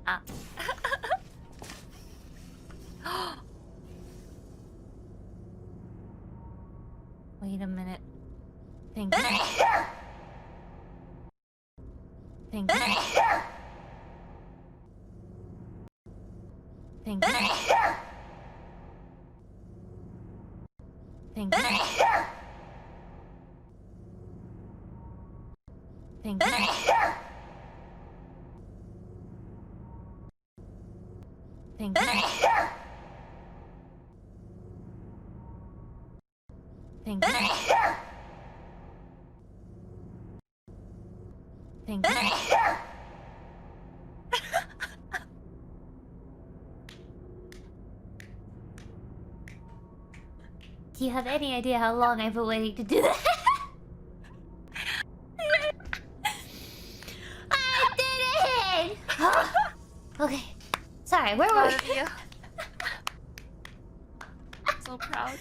Ah. Wait a minute. Thank you. Thank you. Thank you. Thank you. Thank you. Thank you. Thank you. Thank you. Do you have any idea how long I've been waiting to do that? I did it! Okay. Sorry, where were we? So proud.